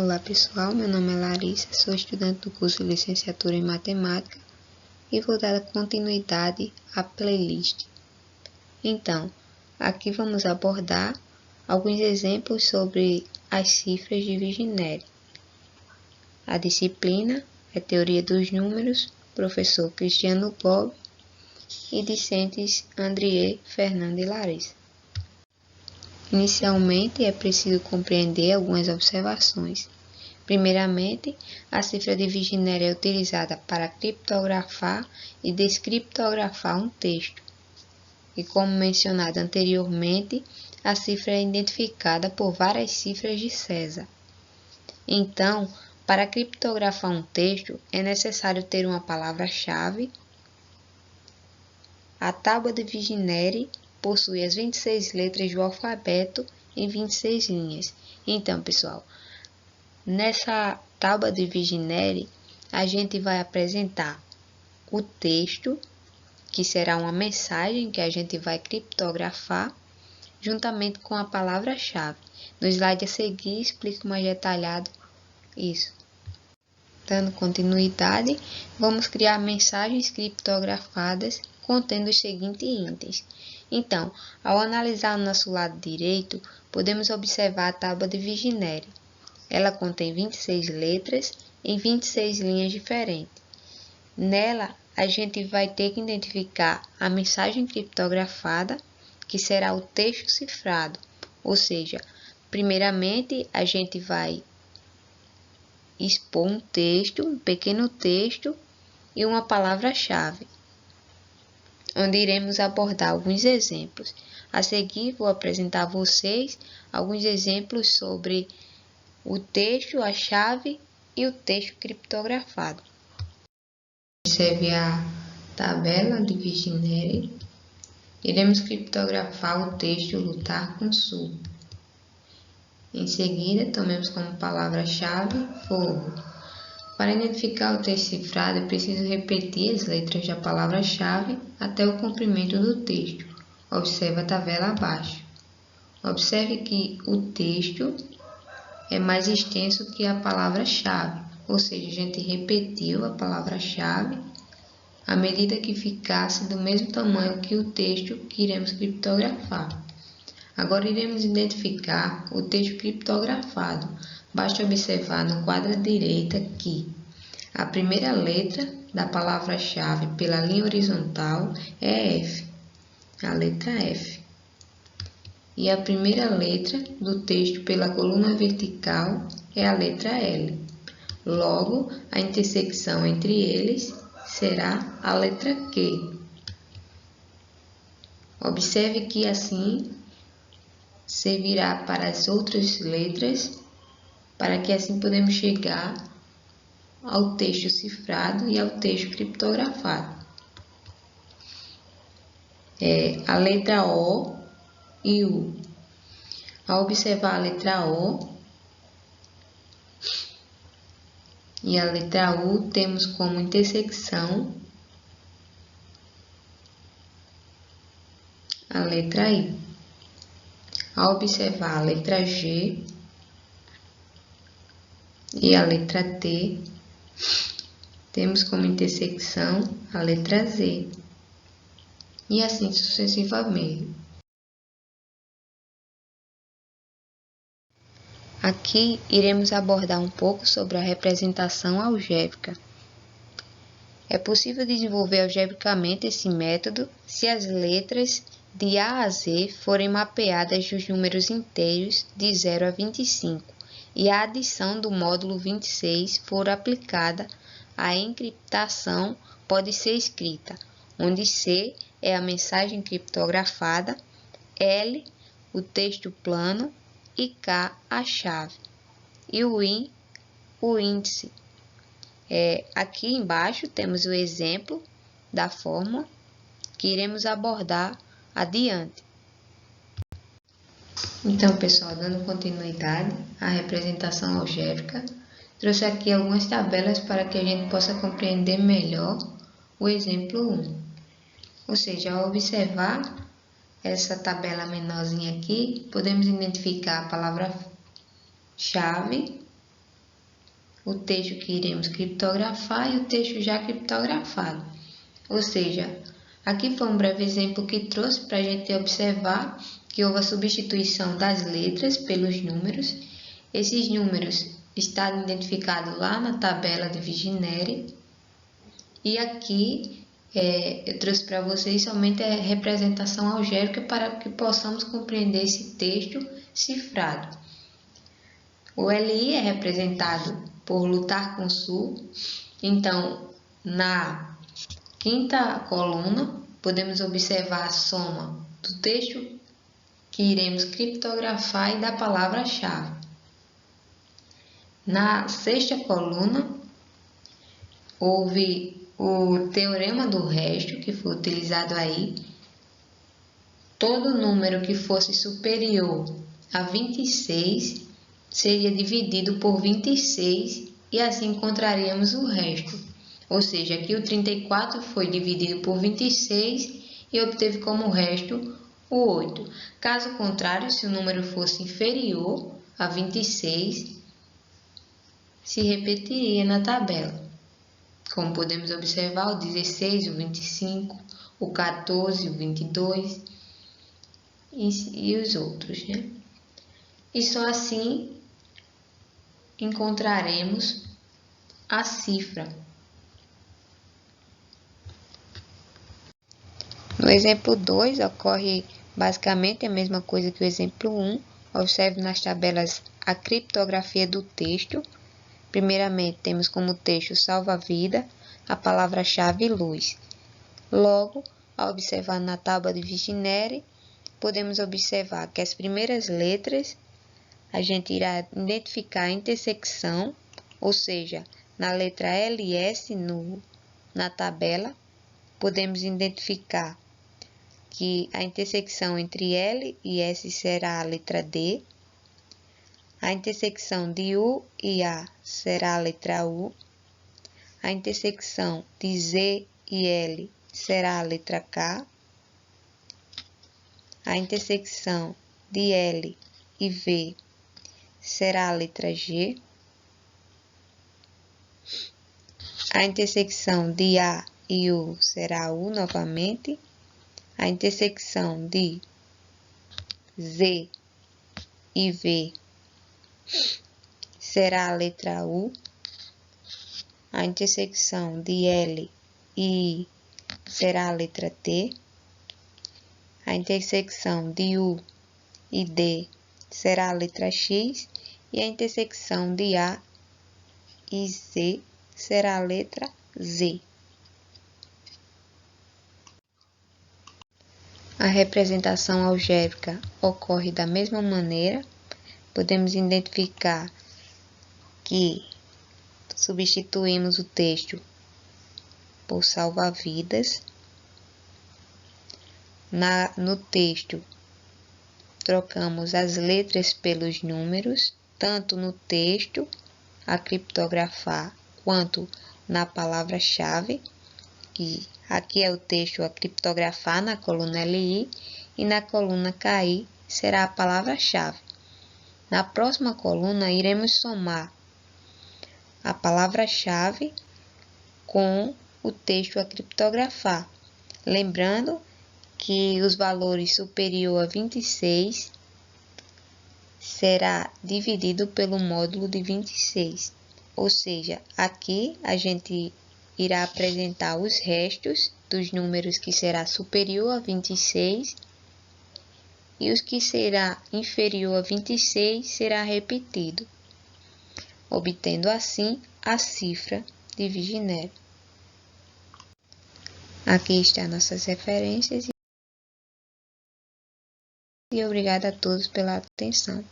Olá pessoal, meu nome é Larissa, sou estudante do curso de Licenciatura em Matemática e vou dar continuidade à playlist. Então, aqui vamos abordar alguns exemplos sobre as cifras de Viginere. A disciplina é Teoria dos Números, professor Cristiano Bob e discentes Andrié, Fernando e Larissa. Inicialmente, é preciso compreender algumas observações. Primeiramente, a cifra de Viginere é utilizada para criptografar e descriptografar um texto. E como mencionado anteriormente, a cifra é identificada por várias cifras de César. Então, para criptografar um texto, é necessário ter uma palavra-chave. A tábua de Viginere possui as 26 letras do alfabeto em 26 linhas. Então, pessoal, nessa tábua de Viginere, a gente vai apresentar o texto, que será uma mensagem que a gente vai criptografar, juntamente com a palavra-chave. No slide a seguir, explico mais detalhado isso. Dando continuidade, vamos criar mensagens criptografadas contendo os seguintes itens. Então, ao analisar o nosso lado direito, podemos observar a tábua de Viginere. Ela contém 26 letras em 26 linhas diferentes. Nela, a gente vai ter que identificar a mensagem criptografada, que será o texto cifrado. Ou seja, primeiramente, a gente vai expor um texto, um pequeno texto e uma palavra-chave, onde iremos abordar alguns exemplos. A seguir, vou apresentar a vocês alguns exemplos sobre o texto, a chave e o texto criptografado. Observe a tabela de Viginere. Iremos criptografar o texto lutar com Sul. Em seguida, tomemos como palavra-chave fogo. Para identificar o texto cifrado, é preciso repetir as letras da palavra-chave até o comprimento do texto. Observe a tabela abaixo. Observe que o texto é mais extenso que a palavra-chave, ou seja, a gente repetiu a palavra-chave à medida que ficasse do mesmo tamanho que o texto que iremos criptografar. Agora iremos identificar o texto criptografado. Basta observar no quadro à direita que a primeira letra da palavra-chave pela linha horizontal é F, a letra F. E a primeira letra do texto pela coluna vertical é a letra L. Logo, a intersecção entre eles será a letra Q. Observe que assim servirá para as outras letras, para que assim podemos chegar ao texto cifrado e ao texto criptografado. A letra O e U. Ao observar a letra O e a letra U, temos como intersecção a letra I. Ao observar a letra G e a letra T, temos como intersecção a letra Z. E assim sucessivamente. Aqui iremos abordar um pouco sobre a representação algébrica. É possível desenvolver algebricamente esse método se as letras de A a Z forem mapeadas dos números inteiros de 0 a 25 e a adição do módulo 26 for aplicada, a encriptação pode ser escrita, onde C é a mensagem criptografada, L o texto plano e K a chave, e o I o índice. Aqui embaixo temos o exemplo da fórmula que iremos abordar adiante. Então, pessoal, dando continuidade à representação algébrica, trouxe aqui algumas tabelas para que a gente possa compreender melhor o exemplo 1. Ou seja, ao observar essa tabela menorzinha aqui, podemos identificar a palavra-chave o texto que iremos criptografar e o texto já criptografado. Ou seja, aqui foi um breve exemplo que trouxe para a gente observar que houve a substituição das letras pelos números. Esses números estão identificados lá na tabela de Viginere. E aqui eu trouxe para vocês somente a representação algébrica para que possamos compreender esse texto cifrado. O LI é representado por lutar com Sul. Então, na quinta coluna, podemos observar a soma do texto que iremos criptografar e da palavra-chave. Na sexta coluna, houve o teorema do resto, que foi utilizado aí. Todo número que fosse superior a 26 seria dividido por 26 e assim encontraríamos o resto. Ou seja, aqui o 34 foi dividido por 26 e obteve como resto o 8. Caso contrário, se o número fosse inferior a 26, se repetiria na tabela. Como podemos observar, o 16, o 25, o 14, o 22 e os outros, né? E só assim encontraremos a cifra. No exemplo 2, ocorre basicamente a mesma coisa que o exemplo 1. Observe nas tabelas a criptografia do texto. Primeiramente, temos como texto salva-vida, a palavra-chave luz. Logo, ao observar na tábua de Viginere, podemos observar que as primeiras letras a gente irá identificar a intersecção, ou seja, na letra LS na tabela, podemos identificar que a intersecção entre L e S será a letra D. A intersecção de U e A será a letra U. A intersecção de Z e L será a letra K. A intersecção de L e V será a letra G. A intersecção de A e U será U novamente. A intersecção de Z e V será a letra U. A intersecção de L e I será a letra T. A intersecção de U e D será a letra X. E a intersecção de A e Z será a letra Z. A representação algébrica ocorre da mesma maneira. Podemos identificar que substituímos o texto por salva-vidas. No texto, trocamos as letras pelos números, tanto no texto a criptografar, quanto na palavra-chave, que aqui é o texto a criptografar na coluna LI, e na coluna KI será a palavra-chave. Na próxima coluna, iremos somar a palavra-chave com o texto a criptografar. Lembrando que os valores superior a 26 será dividido pelo módulo de 26. Ou seja, aqui a gente irá apresentar os restos dos números que será superior a 26 e os que será inferior a 26 será repetido, obtendo assim a cifra de Viginere. Aqui estão nossas referências e obrigada a todos pela atenção.